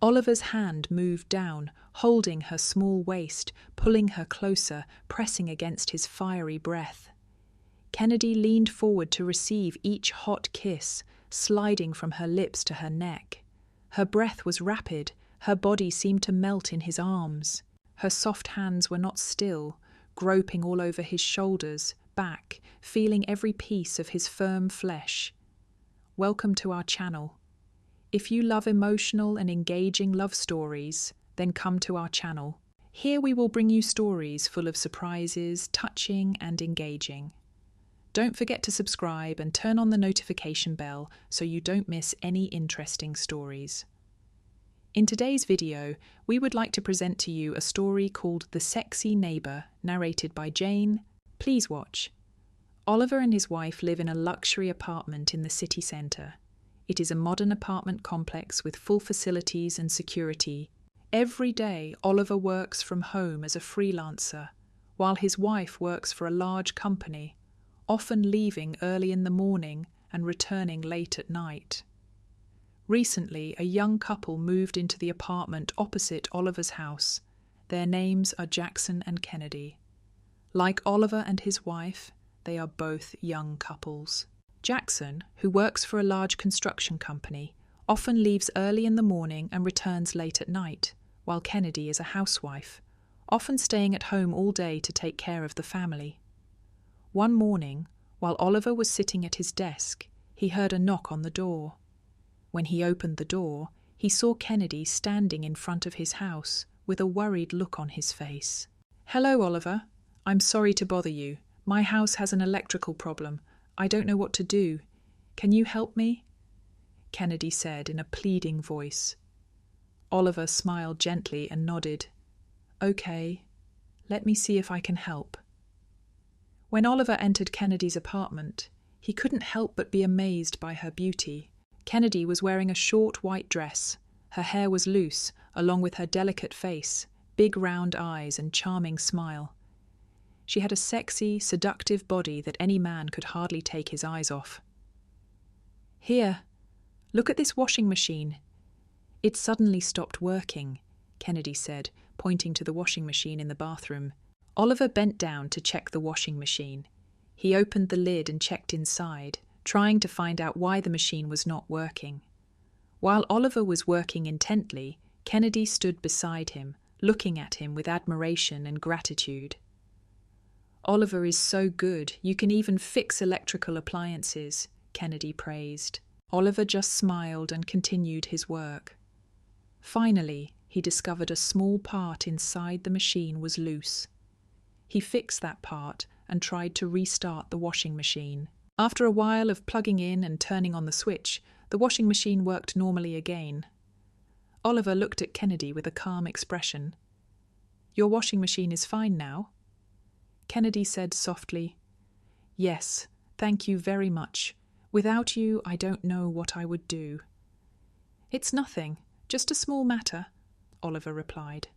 Oliver's hand moved down, holding her small waist, pulling her closer, pressing against his fiery breath. Kennedy leaned forward to receive each hot kiss, sliding from her lips to her neck. Her breath was rapid, her body seemed to melt in his arms. Her soft hands were not still, groping all over his shoulders, back, feeling every piece of his firm flesh. Welcome to our channel. If you love emotional and engaging love stories, then come to our channel. Here we will bring you stories full of surprises, touching and engaging. Don't forget to subscribe and turn on the notification bell so you don't miss any interesting stories. In today's video, we would like to present to you a story called The Sexy Neighbor, narrated by Jane. Please watch. Oliver and his wife live in a luxury apartment in the city centre. It is a modern apartment complex with full facilities and security. Every day, Oliver works from home as a freelancer, while his wife works for a large company, often leaving early in the morning and returning late at night. Recently, a young couple moved into the apartment opposite Oliver's house. Their names are Jackson and Kennedy. Like Oliver and his wife, they are both young couples. Jackson, who works for a large construction company, often leaves early in the morning and returns late at night, while Kennedy is a housewife, often staying at home all day to take care of the family. One morning, while Oliver was sitting at his desk, he heard a knock on the door. When he opened the door, he saw Kennedy standing in front of his house with a worried look on his face. "Hello, Oliver. I'm sorry to bother you. My house has an electrical problem. I don't know what to do. Can you help me?" Kennedy said in a pleading voice. Oliver smiled gently and nodded. "Okay, let me see if I can help." When Oliver entered Kennedy's apartment, he couldn't help but be amazed by her beauty. Kennedy was wearing a short white dress. Her hair was loose, along with her delicate face, big round eyes and charming smile. She had a sexy, seductive body that any man could hardly take his eyes off. "Here, look at this washing machine. It suddenly stopped working," Kennedy said, pointing to the washing machine in the bathroom. Oliver bent down to check the washing machine. He opened the lid and checked inside, trying to find out why the machine was not working. While Oliver was working intently, Kennedy stood beside him, looking at him with admiration and gratitude. "Oliver is so good, you can even fix electrical appliances," Kennedy praised. Oliver just smiled and continued his work. Finally, he discovered a small part inside the machine was loose. He fixed that part and tried to restart the washing machine. After a while of plugging in and turning on the switch, the washing machine worked normally again. Oliver looked at Kennedy with a calm expression. "Your washing machine is fine now?" Kennedy said softly, "Yes, thank you very much. Without you, I don't know what I would do." "It's nothing, just a small matter," Oliver replied.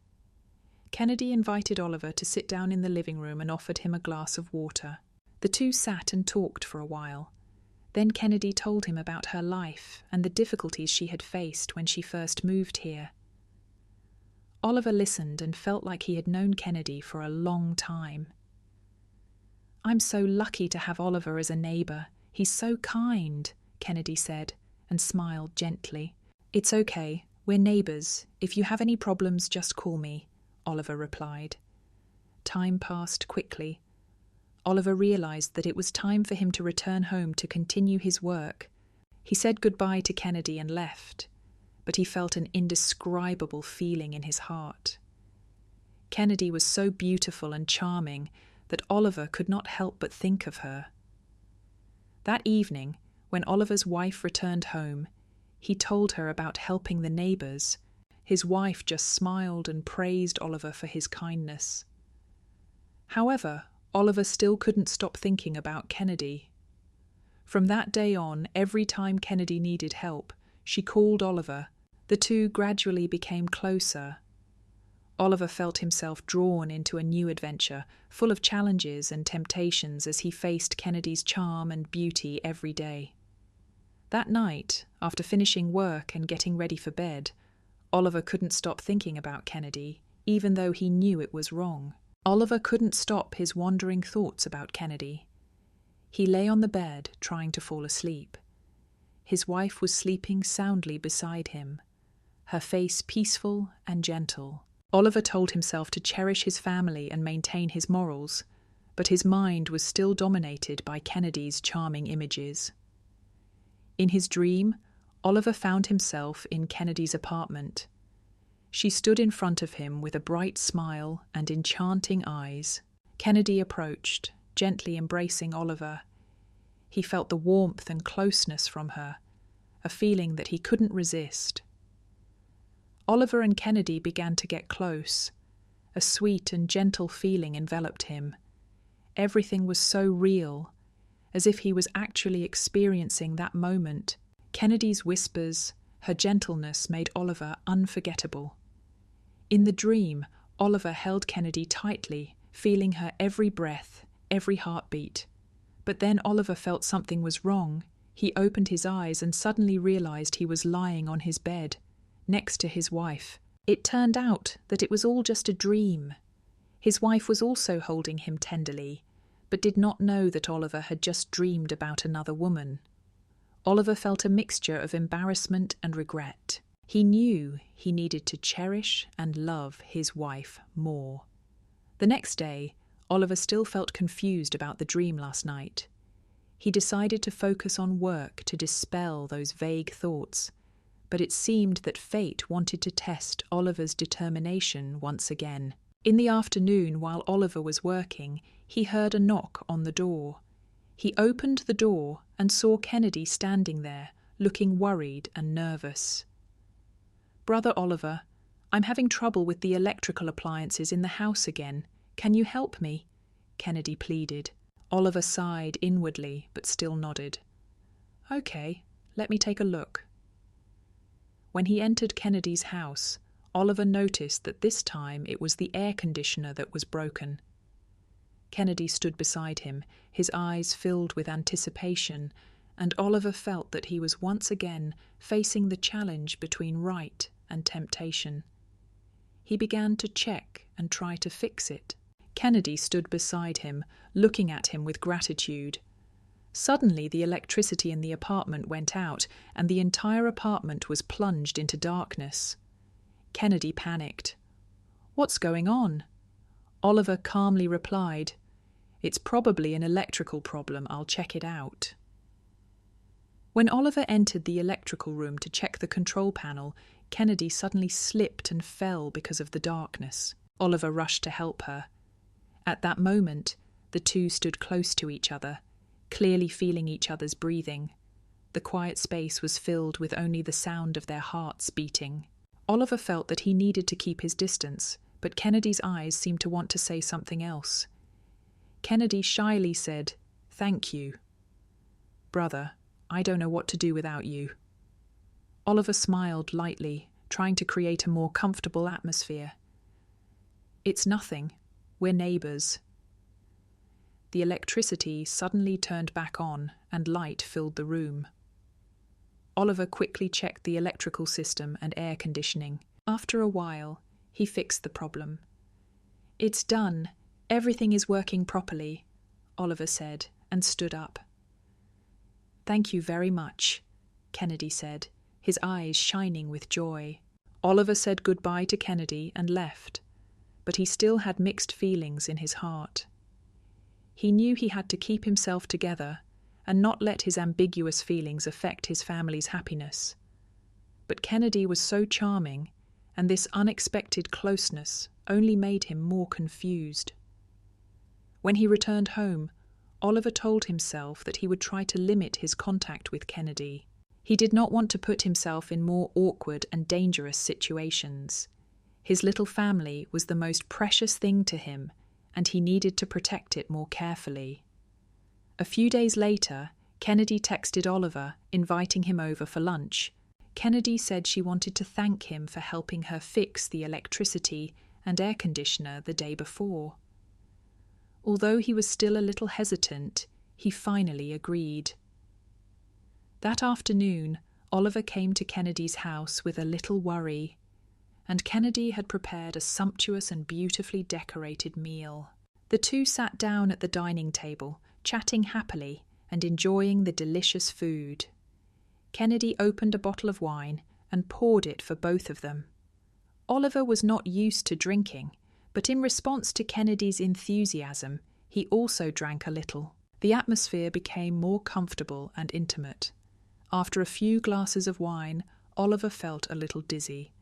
Kennedy invited Oliver to sit down in the living room and offered him a glass of water. The two sat and talked for a while. Then Kennedy told him about her life and the difficulties she had faced when she first moved here. Oliver listened and felt like he had known Kennedy for a long time. "I'm so lucky to have Oliver as a neighbor. He's so kind," Kennedy said, and smiled gently. "It's okay, we're neighbors. If you have any problems, just call me," Oliver replied. Time passed quickly. Oliver realized that it was time for him to return home to continue his work. He said goodbye to Kennedy and left, but he felt an indescribable feeling in his heart. Kennedy was so beautiful and charming that Oliver could not help but think of her. That evening, when Oliver's wife returned home, he told her about helping the neighbors. His wife just smiled and praised Oliver for his kindness. However, Oliver still couldn't stop thinking about Kennedy. From that day on, every time Kennedy needed help, she called Oliver. The two gradually became closer. Oliver felt himself drawn into a new adventure, full of challenges and temptations as he faced Kennedy's charm and beauty every day. That night, after finishing work and getting ready for bed, Oliver couldn't stop thinking about Kennedy, even though he knew it was wrong. Oliver couldn't stop his wandering thoughts about Kennedy. He lay on the bed, trying to fall asleep. His wife was sleeping soundly beside him, her face peaceful and gentle. Oliver told himself to cherish his family and maintain his morals, but his mind was still dominated by Kennedy's charming images. In his dream, Oliver found himself in Kennedy's apartment. She stood in front of him with a bright smile and enchanting eyes. Kennedy approached, gently embracing Oliver. He felt the warmth and closeness from her, a feeling that he couldn't resist. Oliver and Kennedy began to get close. A sweet and gentle feeling enveloped him. Everything was so real, as if he was actually experiencing that moment. Kennedy's whispers, her gentleness made Oliver unforgettable. In the dream, Oliver held Kennedy tightly, feeling her every breath, every heartbeat. But then Oliver felt something was wrong. He opened his eyes and suddenly realized he was lying on his bed, next to his wife. It turned out that it was all just a dream. His wife was also holding him tenderly, but did not know that Oliver had just dreamed about another woman. Oliver felt a mixture of embarrassment and regret. He knew he needed to cherish and love his wife more. The next day, Oliver still felt confused about the dream last night. He decided to focus on work to dispel those vague thoughts, but it seemed that fate wanted to test Oliver's determination once again. In the afternoon, while Oliver was working, he heard a knock on the door. He opened the door and saw Kennedy standing there, looking worried and nervous. "Brother Oliver, I'm having trouble with the electrical appliances in the house again. Can you help me?" Kennedy pleaded. Oliver sighed inwardly, but still nodded. "Okay, let me take a look." When he entered Kennedy's house, Oliver noticed that this time it was the air conditioner that was broken. Kennedy stood beside him, his eyes filled with anticipation, and Oliver felt that he was once again facing the challenge between right and temptation. He began to check and try to fix it. Kennedy stood beside him, looking at him with gratitude. Suddenly the electricity in the apartment went out, and the entire apartment was plunged into darkness. Kennedy panicked. "What's going on?" Oliver calmly replied, "It's probably an electrical problem. I'll check it out." When Oliver entered the electrical room to check the control panel, Kennedy suddenly slipped and fell because of the darkness. Oliver rushed to help her. At that moment, the two stood close to each other, clearly feeling each other's breathing. The quiet space was filled with only the sound of their hearts beating. Oliver felt that he needed to keep his distance, but Kennedy's eyes seemed to want to say something else. Kennedy shyly said, "Thank you." "Brother, I don't know what to do without you." Oliver smiled lightly, trying to create a more comfortable atmosphere. "It's nothing. We're neighbors." The electricity suddenly turned back on and light filled the room. Oliver quickly checked the electrical system and air conditioning. After a while, he fixed the problem. "It's done. Everything is working properly," Oliver said and stood up. "Thank you very much," Kennedy said, his eyes shining with joy. Oliver said goodbye to Kennedy and left, but he still had mixed feelings in his heart. He knew he had to keep himself together and not let his ambiguous feelings affect his family's happiness. But Kennedy was so charming, and this unexpected closeness only made him more confused. When he returned home, Oliver told himself that he would try to limit his contact with Kennedy. He did not want to put himself in more awkward and dangerous situations. His little family was the most precious thing to him, and he needed to protect it more carefully. A few days later, Kennedy texted Oliver, inviting him over for lunch. Kennedy said she wanted to thank him for helping her fix the electricity and air conditioner the day before. Although he was still a little hesitant, he finally agreed. That afternoon, Oliver came to Kennedy's house with a little worry. and Kennedy had prepared a sumptuous and beautifully decorated meal. The two sat down at the dining table, chatting happily and enjoying the delicious food. Kennedy opened a bottle of wine and poured it for both of them. Oliver was not used to drinking, but in response to Kennedy's enthusiasm, he also drank a little. The atmosphere became more comfortable and intimate. After a few glasses of wine, Oliver felt a little dizzy.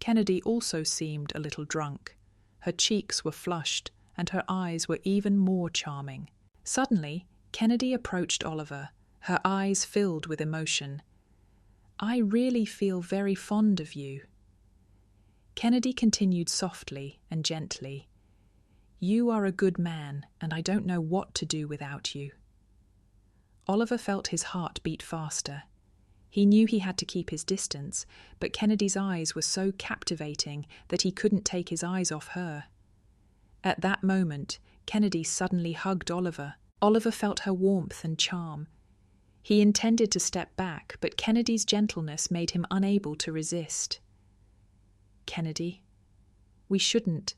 Kennedy also seemed a little drunk. Her cheeks were flushed, and her eyes were even more charming. Suddenly, Kennedy approached Oliver, her eyes filled with emotion. "I really feel very fond of you." Kennedy continued softly and gently. "You are a good man, and I don't know what to do without you." Oliver felt his heart beat faster. He knew he had to keep his distance, but Kennedy's eyes were so captivating that he couldn't take his eyes off her. At that moment, Kennedy suddenly hugged Oliver. Oliver felt her warmth and charm. He intended to step back, but Kennedy's gentleness made him unable to resist. "Kennedy, we shouldn't,"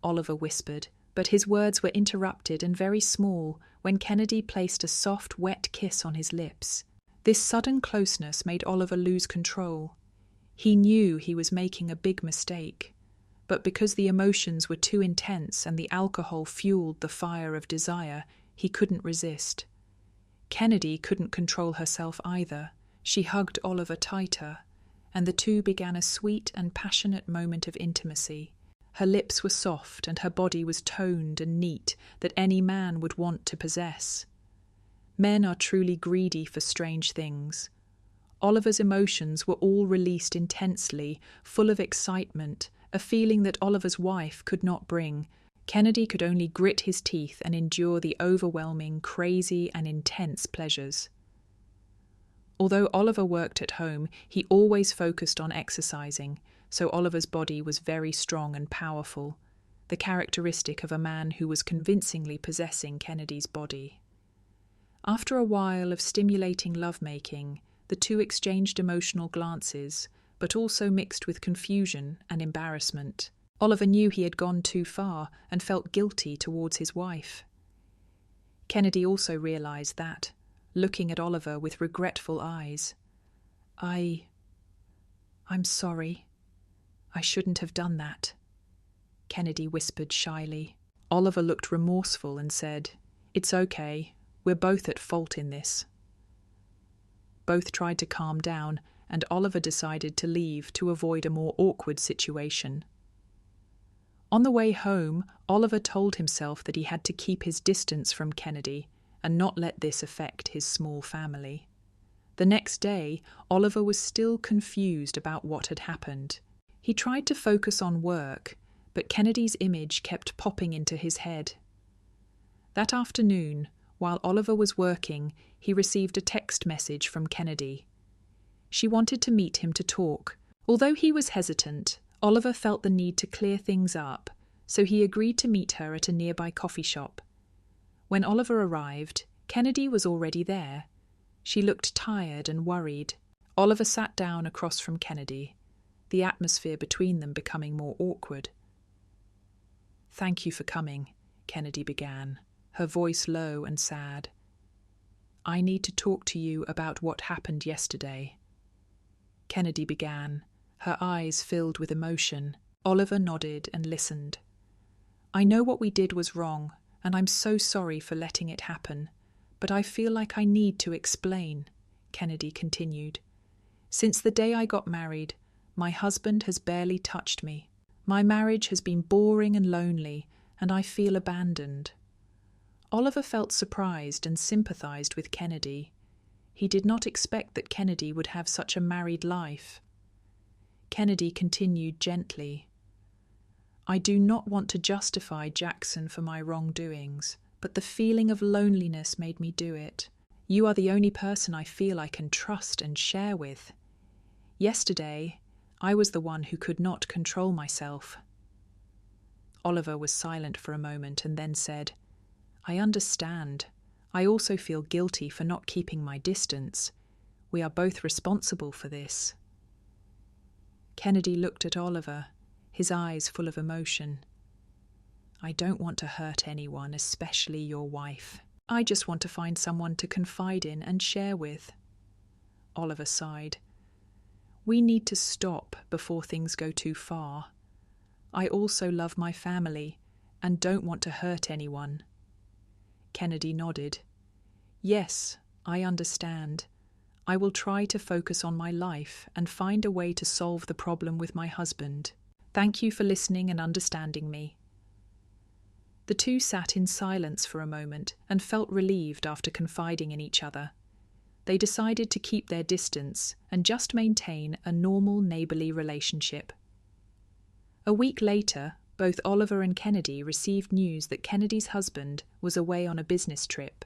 Oliver whispered, but his words were interrupted and very small when Kennedy placed a soft, wet kiss on his lips. This sudden closeness made Oliver lose control. He knew he was making a big mistake, but because the emotions were too intense and the alcohol fueled the fire of desire, he couldn't resist. Kennedy couldn't control herself either. She hugged Oliver tighter, and the two began a sweet and passionate moment of intimacy. Her lips were soft and her body was toned and neat that any man would want to possess. Men are truly greedy for strange things. Oliver's emotions were all released intensely, full of excitement, a feeling that Oliver's wife could not bring. Kennedy could only grit his teeth and endure the overwhelming, crazy, and intense pleasures. Although Oliver worked at home, he always focused on exercising, so Oliver's body was very strong and powerful, the characteristic of a man who was convincingly possessing Kennedy's body. After a while of stimulating lovemaking, the two exchanged emotional glances, but also mixed with confusion and embarrassment. Oliver knew he had gone too far and felt guilty towards his wife. Kennedy also realized that, looking at Oliver with regretful eyes, I'm sorry. I shouldn't have done that," Kennedy whispered shyly. Oliver looked remorseful and said, "It's okay. We're both at fault in this." Both tried to calm down, and Oliver decided to leave to avoid a more awkward situation. On the way home, Oliver told himself that he had to keep his distance from Kennedy and not let this affect his small family. The next day, Oliver was still confused about what had happened. He tried to focus on work, but Kennedy's image kept popping into his head. That afternoon, while Oliver was working, he received a text message from Kennedy. She wanted to meet him to talk. Although he was hesitant, Oliver felt the need to clear things up, so he agreed to meet her at a nearby coffee shop. When Oliver arrived, Kennedy was already there. She looked tired and worried. Oliver sat down across from Kennedy, the atmosphere between them becoming more awkward. "Thank you for coming," Kennedy began, her voice low and sad. "I need to talk to you about what happened yesterday." Kennedy began, her eyes filled with emotion. Oliver nodded and listened. "I know what we did was wrong, and I'm so sorry for letting it happen, but I feel like I need to explain," Kennedy continued. "Since the day I got married, my husband has barely touched me. My marriage has been boring and lonely, and I feel abandoned." Oliver felt surprised and sympathized with Kennedy. He did not expect that Kennedy would have such a married life. Kennedy continued gently, "I do not want to justify Jackson for my wrongdoings, but the feeling of loneliness made me do it. You are the only person I feel I can trust and share with. Yesterday, I was the one who could not control myself." Oliver was silent for a moment and then said, "I understand. I also feel guilty for not keeping my distance. We are both responsible for this." Kennedy looked at Oliver, his eyes full of emotion. "I don't want to hurt anyone, especially your wife. I just want to find someone to confide in and share with." Oliver sighed. "We need to stop before things go too far. I also love my family and don't want to hurt anyone." Kennedy nodded. "Yes, I understand. I will try to focus on my life and find a way to solve the problem with my husband. Thank you for listening and understanding me." The two sat in silence for a moment and felt relieved after confiding in each other. They decided to keep their distance and just maintain a normal neighborly relationship. A week later, both Oliver and Kennedy received news that Kennedy's husband was away on a business trip,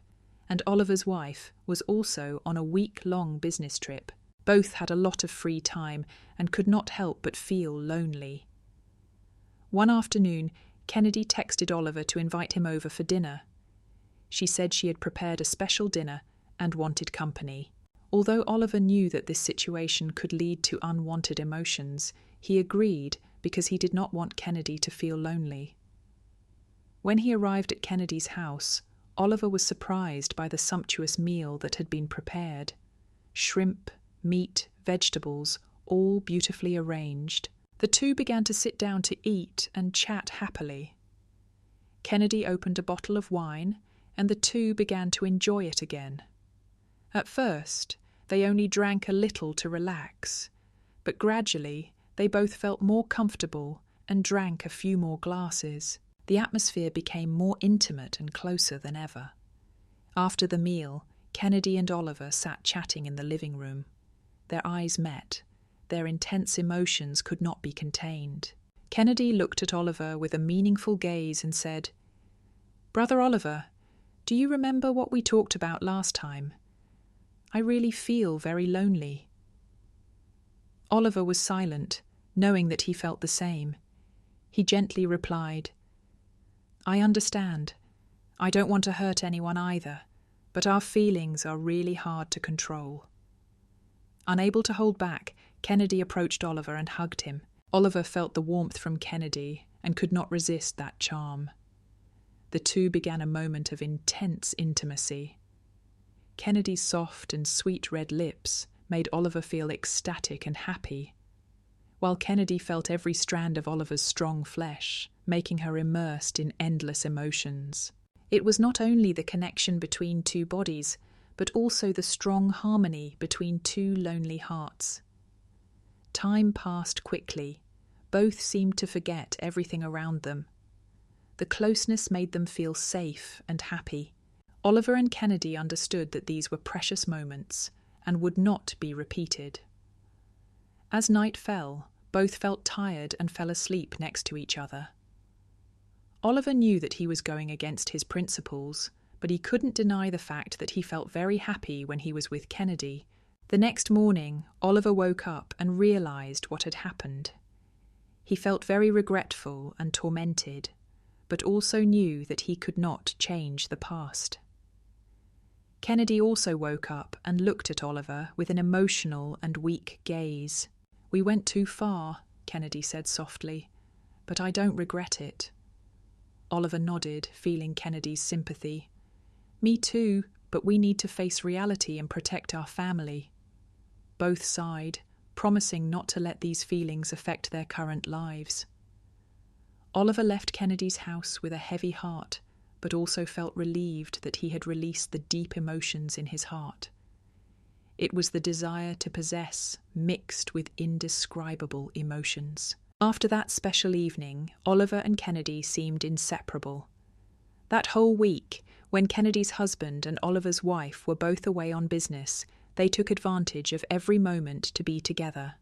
and Oliver's wife was also on a week-long business trip. Both had a lot of free time and could not help but feel lonely. One afternoon, Kennedy texted Oliver to invite him over for dinner. She said she had prepared a special dinner and wanted company. Although Oliver knew that this situation could lead to unwanted emotions, he agreed because he did not want Kennedy to feel lonely. When he arrived at Kennedy's house, Oliver was surprised by the sumptuous meal that had been prepared. Shrimp, meat, vegetables, all beautifully arranged. The two began to sit down to eat and chat happily. Kennedy opened a bottle of wine, and the two began to enjoy it again. At first, they only drank a little to relax, but gradually they both felt more comfortable and drank a few more glasses. The atmosphere became more intimate and closer than ever. After the meal, Kennedy and Oliver sat chatting in the living room. Their eyes met. Their intense emotions could not be contained. Kennedy looked at Oliver with a meaningful gaze and said, "Brother Oliver, do you remember what we talked about last time? I really feel very lonely." Oliver was silent, knowing that he felt the same. He gently replied, "I understand. I don't want to hurt anyone either, but our feelings are really hard to control." Unable to hold back, Kennedy approached Oliver and hugged him. Oliver felt the warmth from Kennedy and could not resist that charm. The two began a moment of intense intimacy. Kennedy's soft and sweet red lips made Oliver feel ecstatic and happy, while Kennedy felt every strand of Oliver's strong flesh, making her immersed in endless emotions. It was not only the connection between two bodies, but also the strong harmony between two lonely hearts. Time passed quickly. Both seemed to forget everything around them. The closeness made them feel safe and happy. Oliver and Kennedy understood that these were precious moments and would not be repeated. As night fell, both felt tired and fell asleep next to each other. Oliver knew that he was going against his principles, but he couldn't deny the fact that he felt very happy when he was with Kennedy. The next morning, Oliver woke up and realized what had happened. He felt very regretful and tormented, but also knew that he could not change the past. Kennedy also woke up and looked at Oliver with an emotional and weak gaze. "We went too far," Kennedy said softly, "but I don't regret it." Oliver nodded, feeling Kennedy's sympathy. "Me too, but we need to face reality and protect our family." Both sighed, promising not to let these feelings affect their current lives. Oliver left Kennedy's house with a heavy heart, but also felt relieved that he had released the deep emotions in his heart. It was the desire to possess, mixed with indescribable emotions. After that special evening, Oliver and Kennedy seemed inseparable. That whole week, when Kennedy's husband and Oliver's wife were both away on business, they took advantage of every moment to be together.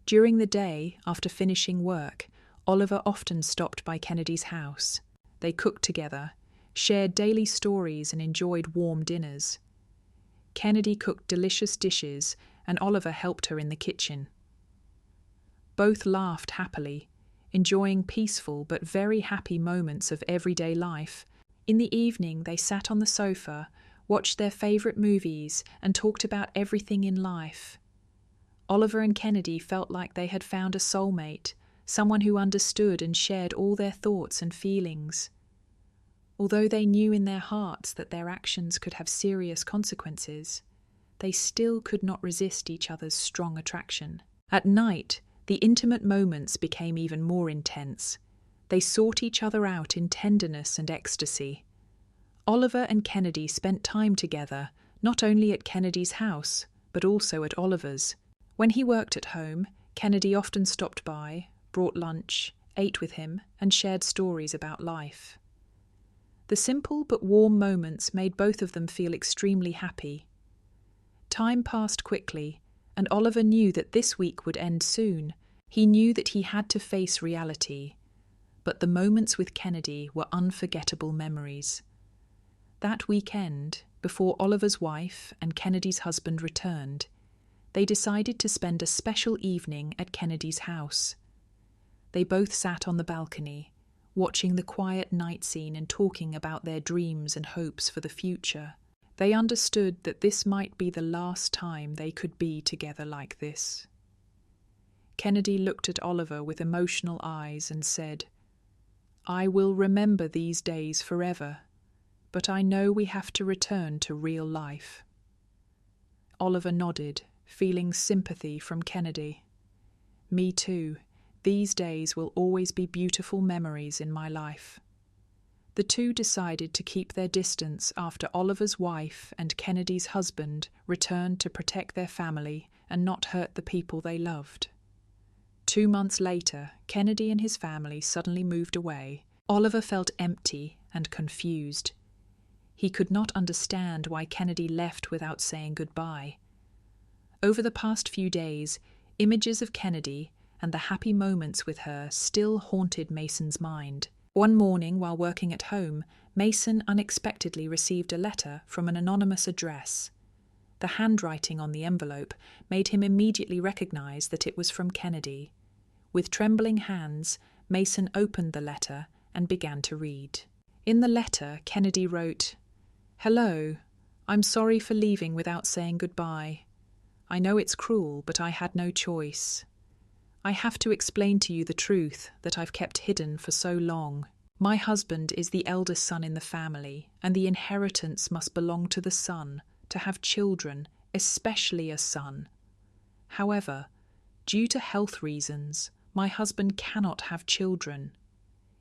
During the day, after finishing work, Oliver often stopped by Kennedy's house. They cooked together, shared daily stories and enjoyed warm dinners. Kennedy cooked delicious dishes and Oliver helped her in the kitchen. Both laughed happily, enjoying peaceful but very happy moments of everyday life. In the evening, they sat on the sofa, watched their favorite movies, and talked about everything in life. Oliver and Kennedy felt like they had found a soulmate, someone who understood and shared all their thoughts and feelings. Although they knew in their hearts that their actions could have serious consequences, they still could not resist each other's strong attraction. At night, the intimate moments became even more intense. They sought each other out in tenderness and ecstasy. Oliver and Kennedy spent time together, not only at Kennedy's house, but also at Oliver's. When he worked at home, Kennedy often stopped by, brought lunch, ate with him, and shared stories about life. The simple but warm moments made both of them feel extremely happy. Time passed quickly, and Oliver knew that this week would end soon. He knew that he had to face reality, but the moments with Kennedy were unforgettable memories. That weekend, before Oliver's wife and Kennedy's husband returned, they decided to spend a special evening at Kennedy's house. They both sat on the balcony, watching the quiet night scene and talking about their dreams and hopes for the future. They understood that this might be the last time they could be together like this. Kennedy looked at Oliver with emotional eyes and said, "I will remember these days forever, but I know we have to return to real life." Oliver nodded, feeling sympathy from Kennedy. "Me too. These days will always be beautiful memories in my life." The two decided to keep their distance after Oliver's wife and Kennedy's husband returned to protect their family and not hurt the people they loved. 2 months later, Kennedy and his family suddenly moved away. Oliver felt empty and confused. He could not understand why Kennedy left without saying goodbye. Over the past few days, images of Kennedy and the happy moments with her still haunted Mason's mind. One morning, while working at home, Mason unexpectedly received a letter from an anonymous address. The handwriting on the envelope made him immediately recognize that it was from Kennedy. With trembling hands, Mason opened the letter and began to read. In the letter, Kennedy wrote, "Hello, I'm sorry for leaving without saying goodbye. I know it's cruel, but I had no choice. I have to explain to you the truth that I've kept hidden for so long. My husband is the eldest son in the family, and the inheritance must belong to the son, to have children, especially a son. However, due to health reasons, my husband cannot have children.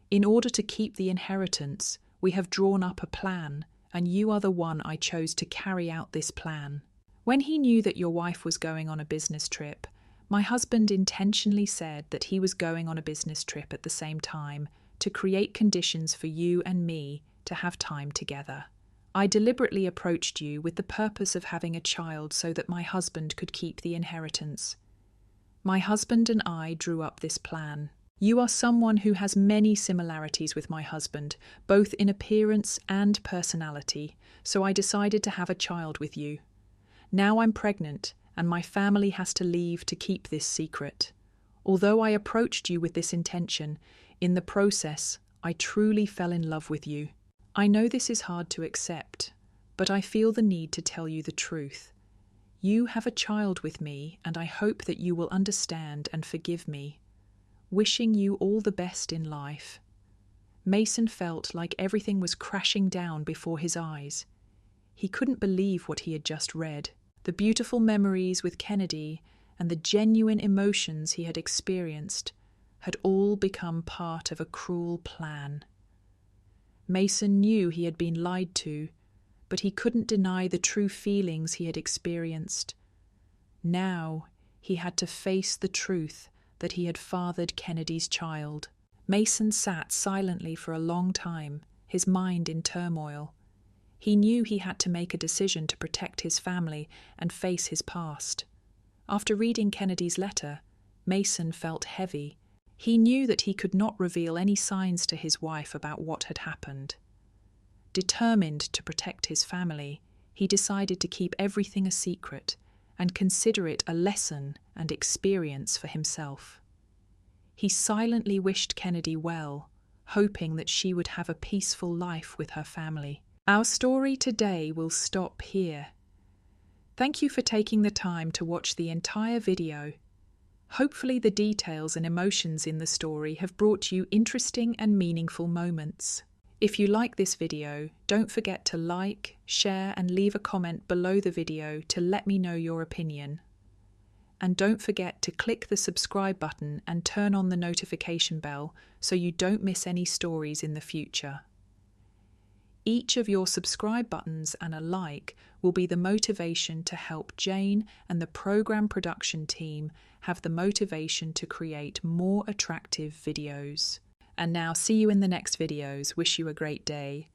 In order to keep the inheritance, we have drawn up a plan, and you are the one I chose to carry out this plan. When he knew that your wife was going on a business trip, my husband intentionally said that he was going on a business trip at the same time to create conditions for you and me to have time together. I deliberately approached you with the purpose of having a child so that my husband could keep the inheritance. My husband and I drew up this plan. You are someone who has many similarities with my husband, both in appearance and personality, so I decided to have a child with you. Now I'm pregnant, and my family has to leave to keep this secret. Although I approached you with this intention, in the process, I truly fell in love with you. I know this is hard to accept, but I feel the need to tell you the truth. You have a child with me, and I hope that you will understand and forgive me. Wishing you all the best in life." Mason felt like everything was crashing down before his eyes. He couldn't believe what he had just read. The beautiful memories with Kennedy and the genuine emotions he had experienced had all become part of a cruel plan. Mason knew he had been lied to, but he couldn't deny the true feelings he had experienced. Now he had to face the truth that he had fathered Kennedy's child. Mason sat silently for a long time, his mind in turmoil. He knew he had to make a decision to protect his family and face his past. After reading Kennedy's letter, Mason felt heavy. He knew that he could not reveal any signs to his wife about what had happened. Determined to protect his family, he decided to keep everything a secret and consider it a lesson and experience for himself. He silently wished Kennedy well, hoping that she would have a peaceful life with her family. Our story today will stop here. Thank you for taking the time to watch the entire video. Hopefully the details and emotions in the story have brought you interesting and meaningful moments. If you like this video, don't forget to like, share and leave a comment below the video to let me know your opinion. And don't forget to click the subscribe button and turn on the notification bell so you don't miss any stories in the future. Each of your subscribe buttons and a like will be the motivation to help Jane and the program production team have the motivation to create more attractive videos. And now see you in the next videos. Wish you a great day.